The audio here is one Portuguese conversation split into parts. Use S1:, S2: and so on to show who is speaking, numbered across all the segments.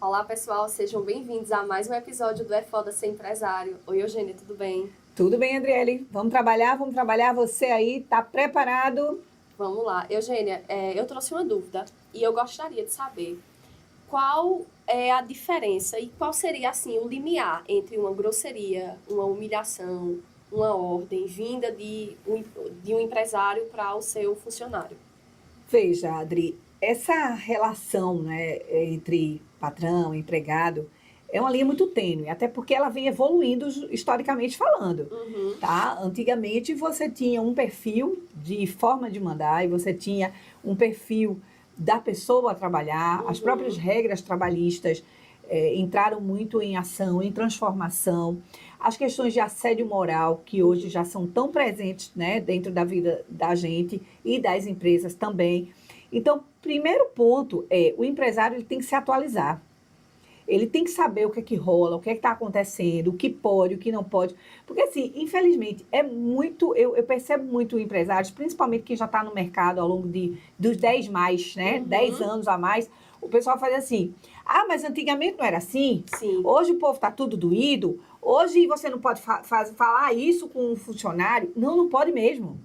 S1: Olá, pessoal, sejam bem-vindos a mais um episódio do É Foda Ser Empresário. Oi, Eugênia, tudo bem?
S2: Tudo bem, Adriele? Vamos trabalhar, vamos trabalhar. Você aí, tá preparado?
S1: Vamos lá. Eugênia, eu trouxe uma dúvida e eu gostaria de saber qual é a diferença e qual seria, assim, o limiar entre uma grosseria, uma humilhação, uma ordem vinda de um empresário para o seu funcionário.
S2: Veja, Adri, essa relação, né, entre patrão e empregado é uma linha muito tênue, até porque ela vem evoluindo historicamente falando,
S1: Uhum,
S2: tá? Antigamente você tinha um perfil de forma de mandar e você tinha um perfil da pessoa a trabalhar, as próprias
S1: uhum,
S2: regras trabalhistas entraram muito em ação, em transformação. As questões de assédio moral, que hoje já são tão presentes, né, dentro da vida da gente e das empresas também. Então, primeiro ponto é o empresário ele tem que se atualizar. Ele tem que saber o que rola, o que está acontecendo, o que pode, o que não pode. Porque, assim, infelizmente, é muito. Eu percebo muito empresários, principalmente quem já está no mercado ao longo dos 10 mais, né? 10
S1: uhum.
S2: anos a mais. O pessoal faz assim: ah, mas antigamente não era assim?
S1: Sim,
S2: Hoje o povo está tudo doído? Hoje você não pode falar isso com um funcionário? Não, não pode mesmo.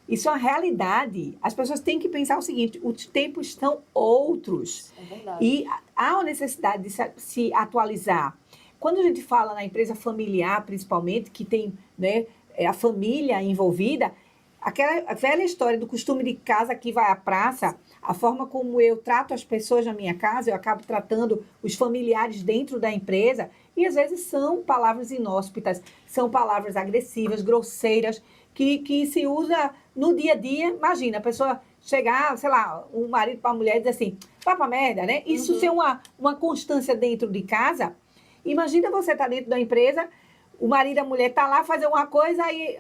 S2: Isso é uma realidade. As pessoas têm que pensar o seguinte: os tempos estão outros.
S1: é verdade.
S2: E há uma necessidade de se atualizar. Quando a gente fala na empresa familiar, principalmente, que tem, né, a família envolvida, aquela velha história do costume de casa que vai à praça, a forma como eu trato as pessoas na minha casa, eu acabo tratando os familiares dentro da empresa, e às vezes são palavras inóspitas, são palavras agressivas, grosseiras, que se usa no dia a dia. Imagina, a pessoa chegar, sei lá, um marido para a mulher e dizer assim, vai pra merda, né? Isso ser
S1: Uhum,
S2: uma constância dentro de casa. Imagina você estar dentro da empresa, o marido e a mulher tá lá fazer uma coisa, aí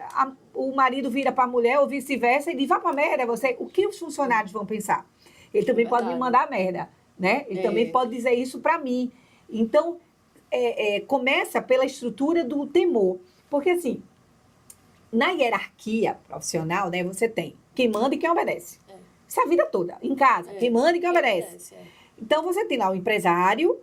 S2: o marido vira para a mulher ou vice-versa e diz, vá pra merda, você. O que os funcionários vão pensar? Ele
S1: é
S2: também pode me
S1: verdade.
S2: mandar merda, né? Ele também
S1: É.
S2: pode dizer isso para mim. Então, começa pela estrutura do temor. Porque, assim, na hierarquia profissional, né, você tem quem manda e quem obedece.
S1: É,
S2: Isso é a vida toda. Em casa, quem
S1: é.
S2: manda e quem
S1: Quem
S2: obedece.
S1: obedece, é.
S2: Então, você tem lá o empresário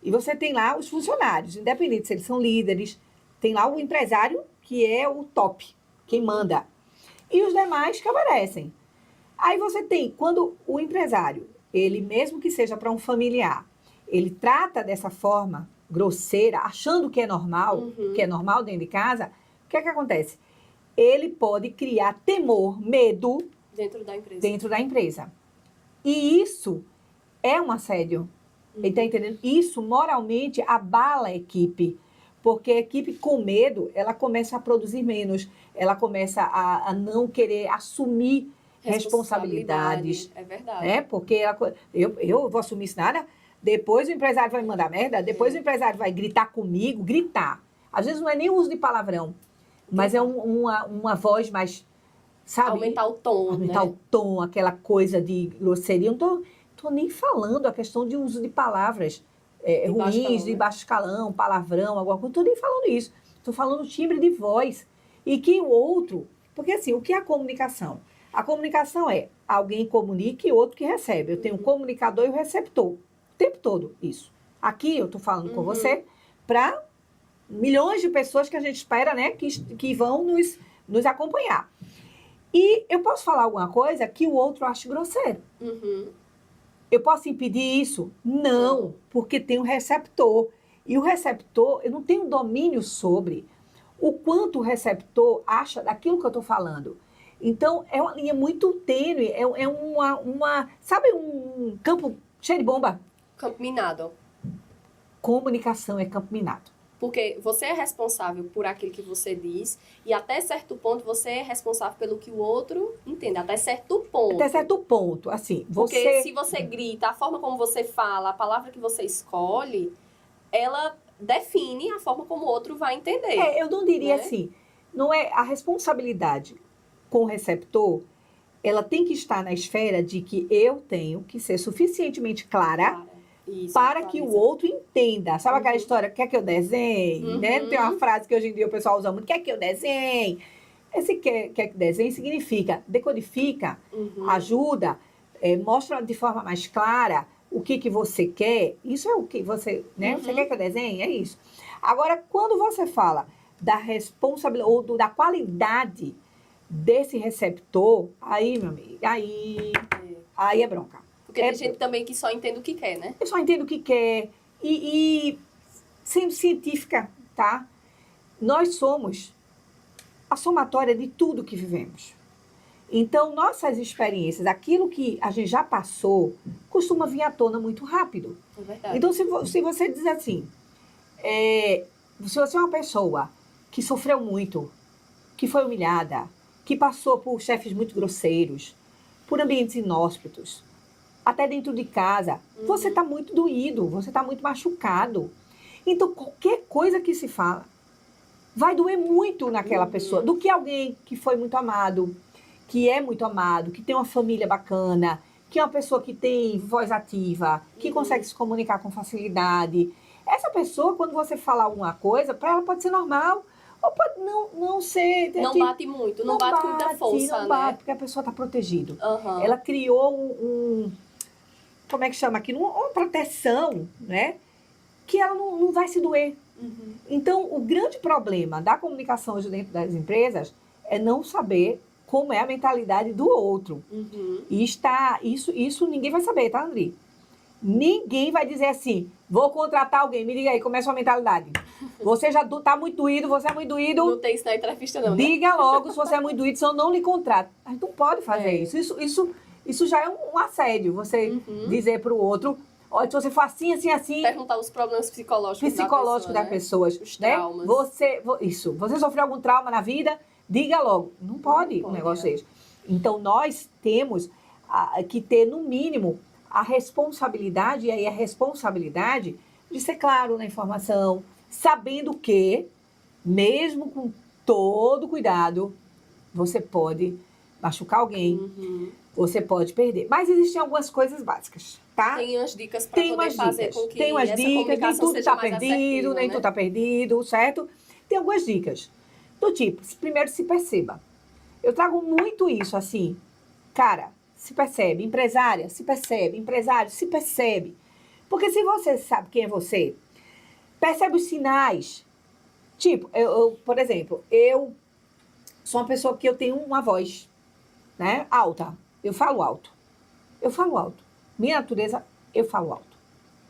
S2: e você tem lá os funcionários, independente se eles são líderes. Tem lá o empresário, que é o top, quem
S1: Uhum,
S2: manda. E os demais que obedecem. Aí você tem, quando o empresário, ele mesmo que seja para um familiar, ele trata dessa forma grosseira, achando que é
S1: uhum.
S2: normal dentro de casa, o que é que acontece? Ele pode criar temor, medo
S1: Dentro da empresa.
S2: dentro da empresa. E isso é um assédio. Ele está
S1: Uhum.
S2: entendendo? Isso moralmente abala a equipe. Porque a equipe com medo, ela começa a produzir menos, ela começa a não querer assumir
S1: Responsabilidade,
S2: responsabilidades,
S1: é
S2: né?
S1: verdade.
S2: Porque eu vou assumir isso nada, depois o empresário vai me mandar merda, depois o
S1: É,
S2: empresário vai gritar comigo, gritar. Às vezes não é nem uso de palavrão, mas é
S1: exato.
S2: uma voz mais, sabe,
S1: Aumentar o tom,
S2: aumentar
S1: né?
S2: o tom, aquela coisa de grosseria. Eu não tô nem falando a questão de uso de palavras
S1: De baixo
S2: ruins,
S1: calão,
S2: de
S1: né?
S2: baixo escalão, palavrão, alguma coisa. Não tô nem falando isso. Estou falando timbre de voz. E que o outro... Porque, assim, o que é a comunicação? A comunicação é alguém comunica e outro que recebe. Eu tenho o
S1: Uhum.
S2: comunicador e o receptor. O tempo todo, isso. Aqui eu estou falando com
S1: Uhum.
S2: você para milhões de pessoas que a gente espera, né, que vão nos acompanhar. E eu posso falar alguma coisa que o outro ache grosseiro.
S1: Uhum.
S2: Eu posso impedir isso? Não,
S1: Não.
S2: porque tem um receptor. E o receptor, eu não tenho domínio sobre o quanto o receptor acha daquilo que eu estou falando. Então, é uma linha muito tênue, sabe, um campo cheio de bomba?
S1: Campo minado.
S2: Comunicação é campo minado.
S1: Porque você é responsável por aquilo que você diz e até certo ponto você é responsável pelo que o outro entende, até certo
S2: Até
S1: ponto.
S2: certo ponto, assim,
S1: Porque
S2: você
S1: se você grita, a forma como você fala, a palavra que você escolhe, ela define a forma como o outro vai entender,
S2: eu não diria
S1: né?
S2: assim, não é a responsabilidade com o receptor, ela tem que estar na esfera de que eu tenho que ser suficientemente clara
S1: Clara. Isso, a
S2: para que o
S1: clareza.
S2: outro entenda. Sabe aquela
S1: Uhum.
S2: história, quer que eu desenhe, né? Tem uma
S1: Uhum.
S2: frase que hoje em dia o pessoal usa muito, quer que eu desenhe? Esse quer que desenhe significa decodifica,
S1: Uhum.
S2: ajuda, mostra de forma mais clara o que você quer, isso é o que você, né? Você
S1: Uhum.
S2: quer que eu desenhe? É isso. Agora, quando você fala da responsabilidade ou da qualidade desse receptor, aí, meu amigo, aí é bronca.
S1: Porque tem gente também que só entende o que quer, né?
S2: Eu só entendo o que quer. E sendo científica, tá? Nós somos a somatória de tudo que vivemos. Então, nossas experiências, aquilo que a gente já passou, costuma vir à tona muito rápido.
S1: É verdade.
S2: Então, se você diz assim, se você é uma pessoa que sofreu muito, que foi humilhada, que passou por chefes muito grosseiros, por ambientes inóspitos, até dentro de casa, você está muito doído, você está muito machucado. Então, qualquer coisa que se fala vai doer muito naquela pessoa, do que alguém que foi muito amado, que é muito amado, que tem uma família bacana, que é uma pessoa que tem voz ativa, que consegue se comunicar com facilidade. Essa pessoa, quando você falar alguma coisa, para ela pode ser normal, ou pode não ser...
S1: Não bate muito, não bate com muita força,
S2: não bate,
S1: né?
S2: porque a pessoa está protegida.
S1: Aham.
S2: Ela criou como é que chama aquilo? Uma proteção, né? Que ela não vai se doer.
S1: Uhum.
S2: Então, o grande problema da comunicação hoje dentro das empresas é não saber como é a mentalidade do outro.
S1: Uhum.
S2: E isso ninguém vai saber, tá, André? Ninguém vai dizer assim, vou contratar alguém, me diga aí, como é a sua mentalidade? Você já tá muito doído, você é muito doído.
S1: Não tem isso na entrevista, não, né?
S2: Diga logo se você é muito doído, senão eu não lhe contrato. A gente não pode fazer isso. Isso já é um assédio, você dizer para o outro, olha, se você for assim, assim, assim...
S1: Perguntar os problemas psicológicos da pessoa,
S2: pessoas.
S1: Os
S2: né?
S1: traumas.
S2: Você sofreu algum trauma na vida? Diga logo. Não pode um negócio desse. Então, nós temos que ter, no mínimo, a responsabilidade, e aí a responsabilidade de ser claro na informação, sabendo que, mesmo com todo cuidado, você pode machucar alguém, você pode perder. Mas existem algumas coisas básicas, tá?
S1: Tem umas dicas para poder fazer com que
S2: tem umas
S1: essa
S2: dicas, nem
S1: comunicação
S2: tudo
S1: seja
S2: está
S1: mais
S2: perdido,
S1: assertiva,
S2: nem
S1: né?
S2: tudo está perdido, certo? Tem algumas dicas. Do tipo, primeiro se perceba. Eu trago muito isso, assim, cara, se percebe, empresária, se percebe, empresário, se percebe. Porque se você sabe quem é você, percebe os sinais. Tipo, por exemplo, eu sou uma pessoa que eu tenho uma voz, né, alta. Eu falo alto. Eu falo alto. Minha natureza, eu falo alto.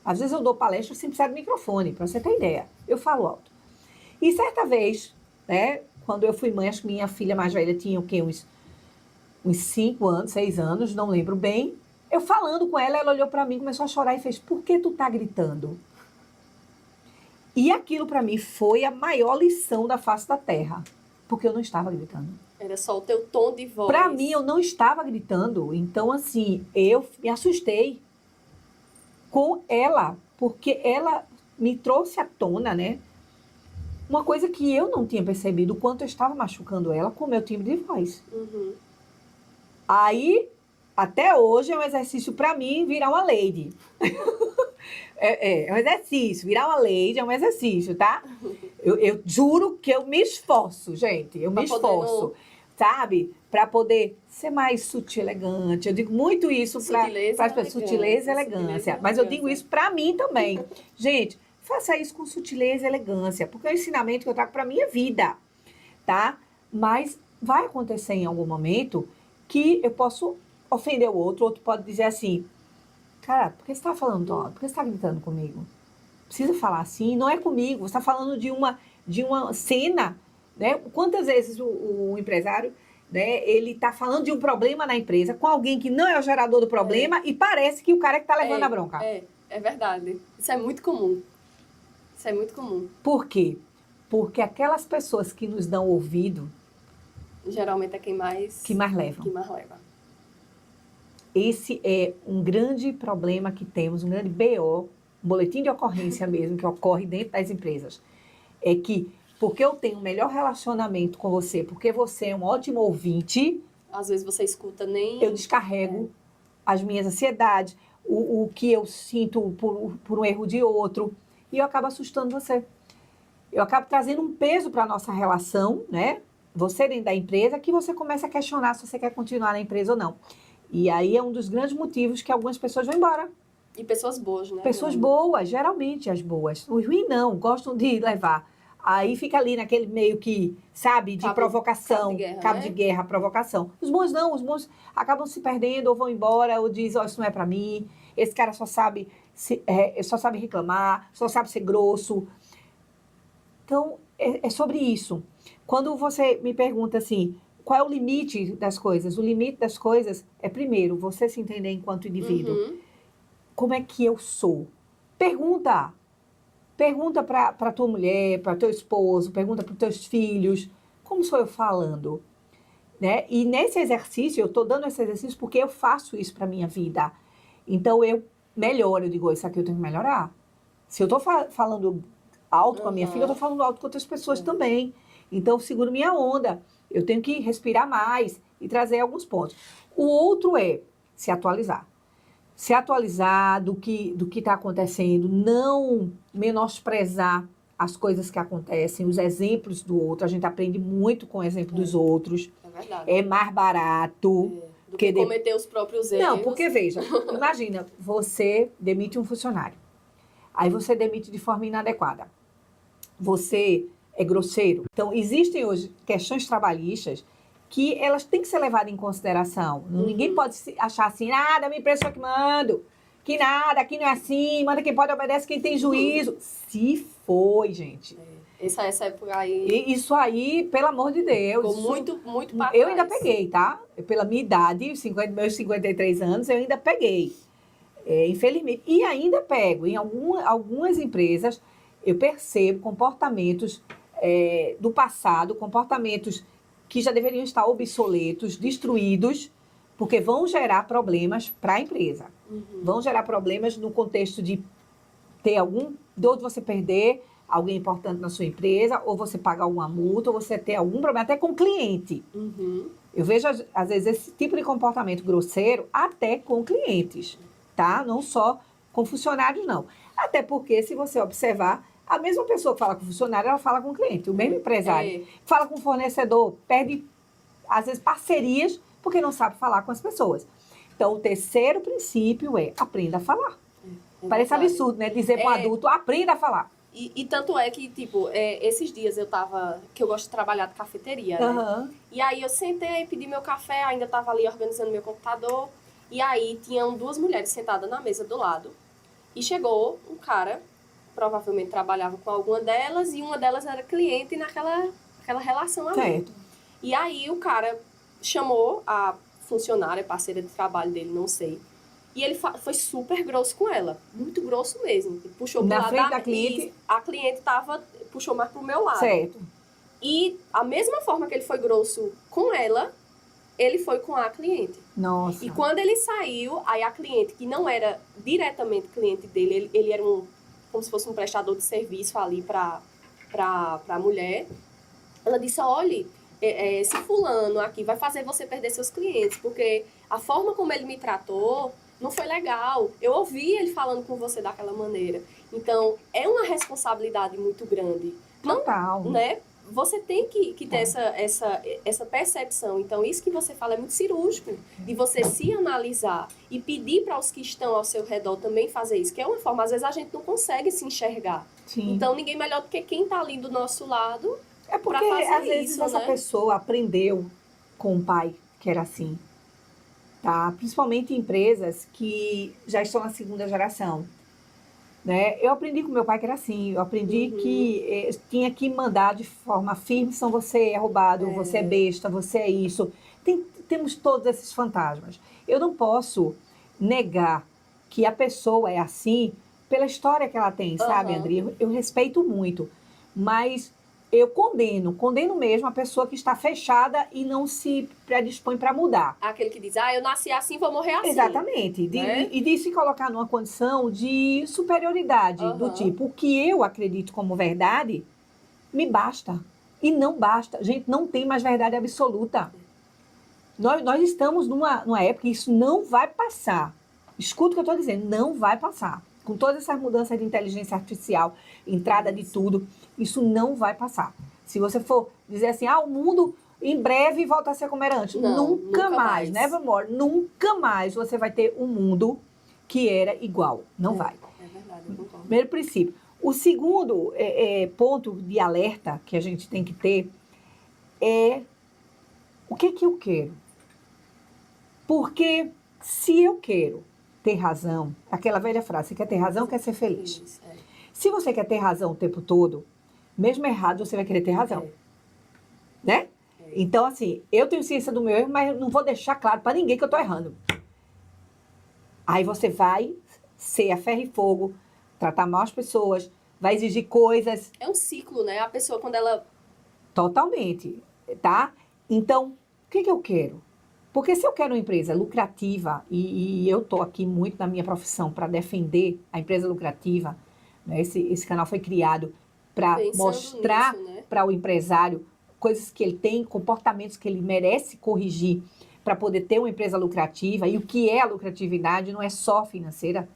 S2: Às vezes eu dou palestra sem precisar do microfone, para você ter ideia. Eu falo alto. E certa vez, né, quando eu fui mãe, acho que minha filha mais velha tinha o quê? Uns 5 anos, 6 anos, não lembro bem. Eu falando com ela, ela olhou para mim, começou a chorar e fez, por que tu tá gritando? E aquilo para mim foi a maior lição da face da terra, porque eu não estava gritando.
S1: Era só o teu tom de voz.
S2: Para mim, eu não estava gritando. Então, assim, eu me assustei com ela, porque ela me trouxe à tona, né? Uma coisa que eu não tinha percebido, o quanto eu estava machucando ela com o meu timbre de voz. Aí, até hoje, é um exercício para mim virar uma lady. É um exercício, virar uma lady é um exercício, tá? Eu juro que eu me esforço, gente. Eu me esforço, sabe? Para poder ser mais sutil, elegante. Eu digo muito isso para as pessoas. Sutileza e elegância. Mas eu digo isso para mim também. Gente, faça isso com sutileza e elegância, porque é o ensinamento que eu trago para a minha vida, tá? Mas vai acontecer em algum momento que eu posso ofender o outro pode dizer assim, cara, por que você está falando tão alto? Por que você está gritando comigo? Precisa falar assim, não é comigo, você está falando de uma cena, né? Quantas vezes o empresário, né, ele está falando de um problema na empresa com alguém que não é o gerador do problema e parece que o cara é que está levando a bronca.
S1: É verdade. Isso é muito comum. Isso é muito comum.
S2: Por quê? Porque aquelas pessoas que nos dão ouvido...
S1: Geralmente é quem mais
S2: levam.
S1: Que mais leva.
S2: Esse é um grande problema que temos, um grande BO, um boletim de ocorrência mesmo, que ocorre dentro das empresas. É que, porque eu tenho um melhor relacionamento com você, porque você é um ótimo ouvinte...
S1: Às vezes você escuta nem...
S2: Eu descarrego as minhas ansiedades, o que eu sinto por um erro de outro, e eu acabo assustando você. Eu acabo trazendo um peso para a nossa relação, né? Você dentro da empresa, que você começa a questionar se você quer continuar na empresa ou não. E aí é um dos grandes motivos que algumas pessoas vão embora.
S1: E pessoas boas, né?
S2: Pessoas boas, geralmente as boas. Os ruins não, gostam de levar. Aí fica ali naquele meio que, sabe, de provocação, cabo de guerra, provocação. Os bons não, os bons acabam se perdendo, ou vão embora, ou dizem, isso não é pra mim, esse cara só sabe reclamar, só sabe ser grosso. Então, é sobre isso. Quando você me pergunta assim, qual é o limite das coisas? O limite das coisas é, primeiro, você se entender enquanto indivíduo. Como é que eu sou? Pergunta. Pergunta para tua mulher, para teu esposo, pergunta para os teus filhos, como sou eu falando? Né? E nesse exercício, eu estou dando esse exercício porque eu faço isso para minha vida. Então, eu melhoro, eu digo, isso aqui eu tenho que melhorar. Se eu estou falando alto com a minha filha, eu estou falando alto com outras pessoas também. Então, eu seguro minha onda. Eu tenho que respirar mais e trazer alguns pontos. O outro é se atualizar. Se atualizar do que está acontecendo, não menosprezar as coisas que acontecem, os exemplos do outro. A gente aprende muito com o exemplo dos outros.
S1: É verdade.
S2: É mais barato.
S1: Do que cometer os próprios erros.
S2: Não, porque veja, imagina, você demite um funcionário. Aí você demite de forma inadequada. Você é grosseiro. Então, existem hoje questões trabalhistas que elas têm que ser levadas em consideração. Ninguém pode achar assim, nada, minha empresa só que mando, que nada, aqui não é assim, manda quem pode, obedece quem tem juízo. Se foi, gente.
S1: Essa época aí...
S2: Isso aí, pelo amor de Deus.
S1: Ficou muito pra
S2: Eu
S1: trás.
S2: ainda peguei, tá? Pela minha idade, meus 53 anos, eu ainda peguei. Infelizmente. E ainda pego. Em algumas empresas, eu percebo comportamentos do passado, comportamentos que já deveriam estar obsoletos, destruídos, porque vão gerar problemas para a empresa. Vão gerar problemas no contexto de ter ou de você perder alguém importante na sua empresa, ou você pagar alguma multa, ou você ter algum problema, até com o cliente. Eu vejo, às vezes, esse tipo de comportamento grosseiro até com clientes, tá? Não só com funcionários, não. Até porque, se você observar, a mesma pessoa que fala com o funcionário, ela fala com o cliente. O mesmo empresário fala com o fornecedor, perde, às vezes, parcerias, porque não sabe falar com as pessoas. Então, o terceiro princípio é aprenda a falar. Parece absurdo, né? Dizer para um adulto, aprenda a falar.
S1: E tanto é que, tipo, esses dias que eu gosto de trabalhar de cafeteria, né? E aí eu sentei, pedi meu café, ainda tava ali organizando meu computador. E aí tinham duas mulheres sentadas na mesa do lado. E chegou um cara, provavelmente trabalhava com alguma delas, e uma delas era cliente naquela relação ali.
S2: Certo.
S1: E aí o cara chamou a funcionária, parceira de trabalho dele, não sei. E ele foi super grosso com ela. Muito grosso mesmo. Puxou pro lado
S2: frente da cliente.
S1: A cliente puxou mais pro meu lado.
S2: Certo.
S1: E a mesma forma que ele foi grosso com ela, ele foi com a cliente.
S2: Nossa.
S1: E quando ele saiu, aí a cliente, que não era diretamente cliente dele, ele era como se fosse um prestador de serviço ali pra mulher, ela disse, olha, esse fulano aqui vai fazer você perder seus clientes, porque a forma como ele me tratou não foi legal. Eu ouvi ele falando com você daquela maneira. Então, é uma responsabilidade muito grande.
S2: Total.
S1: Não, né? Você tem que ter essa percepção. Então, isso que você fala é muito cirúrgico, de você se analisar e pedir para os que estão ao seu redor também fazer isso, que é uma forma, às vezes a gente não consegue se enxergar.
S2: Sim.
S1: Então, ninguém melhor do que quem está ali do nosso lado.
S2: É porque, às vezes, essa pessoa aprendeu com o pai que era assim, tá? Principalmente em empresas que já estão na segunda geração. Né? Eu aprendi com meu pai que era assim, eu aprendi que tinha que mandar de forma firme, senão você é roubado, você é besta, você é isso. Temos todos esses fantasmas. Eu não posso negar que a pessoa é assim pela história que ela tem, sabe, André? Eu respeito muito, mas eu condeno mesmo a pessoa que está fechada e não se predispõe para mudar.
S1: Aquele que diz, eu nasci assim, vou morrer assim.
S2: Exatamente. E de se colocar numa condição de superioridade, do tipo, o que eu acredito como verdade, me basta. E não basta. Gente, não tem mais verdade absoluta. Nós estamos numa época que isso não vai passar. Escuta o que eu estou dizendo, não vai passar. Com todas essas mudanças de inteligência artificial, entrada de tudo, isso não vai passar. Se você for dizer assim, o mundo em breve volta a ser como era antes. Não, nunca mais, nevermore. Nunca mais você vai ter um mundo que era igual. Não vai.
S1: É verdade, eu concordo.
S2: Primeiro princípio. O segundo ponto de alerta que a gente tem que ter é o que eu quero. Porque se eu quero ter razão, aquela velha frase, você quer ter razão, quer ser feliz.
S1: Isso,
S2: Se você quer ter razão o tempo todo, mesmo errado, você vai querer ter razão. Né? Então, assim, eu tenho ciência do meu erro, mas eu não vou deixar claro para ninguém que eu estou errando. Aí você vai ser a ferro e fogo, tratar mal as pessoas, vai exigir coisas.
S1: É um ciclo, né? A pessoa, quando ela...
S2: Totalmente, tá? Então, o que eu quero? Porque se eu quero uma empresa lucrativa, e eu estou aqui muito na minha profissão para defender a empresa lucrativa, né? Esse canal foi criado para mostrar
S1: né?
S2: para o empresário coisas que ele tem, comportamentos que ele merece corrigir para poder ter uma empresa lucrativa. E o que é a lucratividade não é só financeira.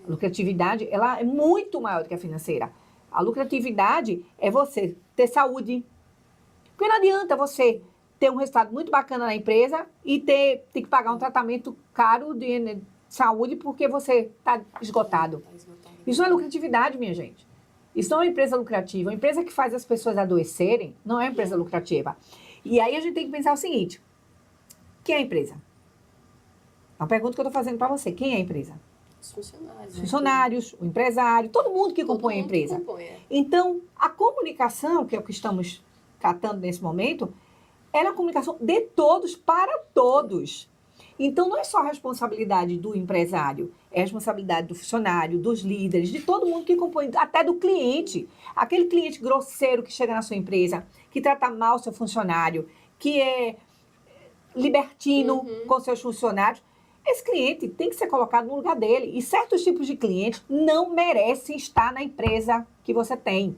S2: A lucratividade, ela é muito maior do que a financeira. A lucratividade é você ter saúde. Porque não adianta você ter um resultado muito bacana na empresa e ter que pagar um tratamento caro de saúde porque você está esgotado. Isso não é lucratividade, minha gente. Isso não é uma empresa lucrativa. Uma empresa que faz as pessoas adoecerem não é uma empresa lucrativa. E aí a gente tem que pensar o seguinte: quem é a empresa? É uma pergunta que eu estou fazendo para você. Quem é a empresa?
S1: Os funcionários.
S2: Os funcionários, o empresário, todo mundo que compõe a empresa. Então, a comunicação, que é o que estamos tratando nesse momento, ela é a comunicação de todos para todos. Então, não é só a responsabilidade do empresário, é a responsabilidade do funcionário, dos líderes, de todo mundo que compõe, até do cliente. Aquele cliente grosseiro que chega na sua empresa, que trata mal o seu funcionário, que é libertino com seus funcionários. Esse cliente tem que ser colocado no lugar dele. E certos tipos de clientes não merecem estar na empresa que você tem.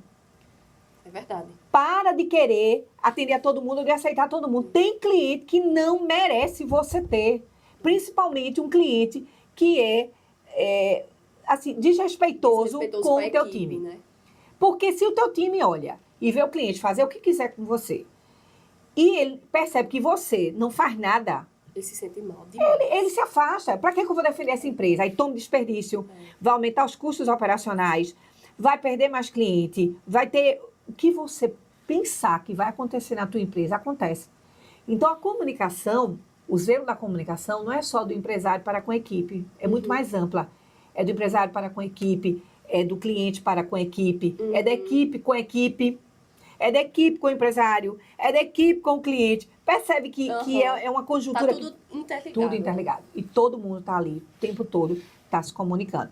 S1: É verdade.
S2: Para de querer atender a todo mundo, de aceitar todo mundo. Tem cliente que não merece você ter. Principalmente um cliente que é assim, desrespeitoso com o teu time. Né? Porque se o teu time olha e vê o cliente fazer o que quiser com você, e ele percebe que você não faz nada,
S1: ele se sente mal.
S2: Ele se afasta. Para que eu vou defender essa empresa? Aí toma desperdício, vai aumentar os custos operacionais, vai perder mais cliente, vai ter... O que você pensar que vai acontecer na tua empresa, acontece. Então, a comunicação, o zelo da comunicação não é só do empresário para com a equipe, é muito mais ampla. É do empresário para com a equipe, é do cliente para com a equipe, é da equipe com a equipe, é da equipe com o empresário, é da equipe com o cliente. Percebe que é uma conjuntura...
S1: Tá tudo interligado.
S2: Tudo interligado. E todo mundo está ali, o tempo todo, está se comunicando.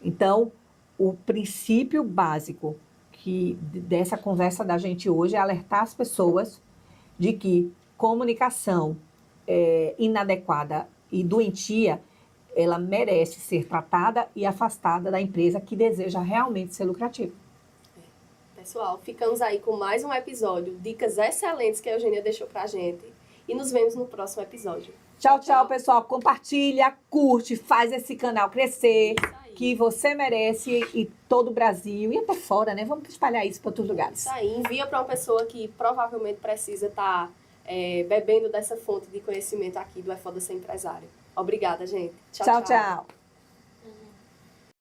S2: Então, o princípio básico dessa conversa da gente hoje é alertar as pessoas de que comunicação inadequada e doentia, ela merece ser tratada e afastada da empresa que deseja realmente ser lucrativa.
S1: Pessoal, ficamos aí com mais um episódio, dicas excelentes que a Eugênia deixou pra gente, e nos vemos no próximo episódio.
S2: Tchau, tchau, pessoal. Compartilha, curte, faz esse canal crescer, que você merece, e todo o Brasil, e até fora, né? Vamos espalhar isso para outros lugares.
S1: Isso aí, envia para uma pessoa que provavelmente precisa estar bebendo dessa fonte de conhecimento aqui do É Foda Ser Empresário. Obrigada, gente.
S2: Tchau, tchau.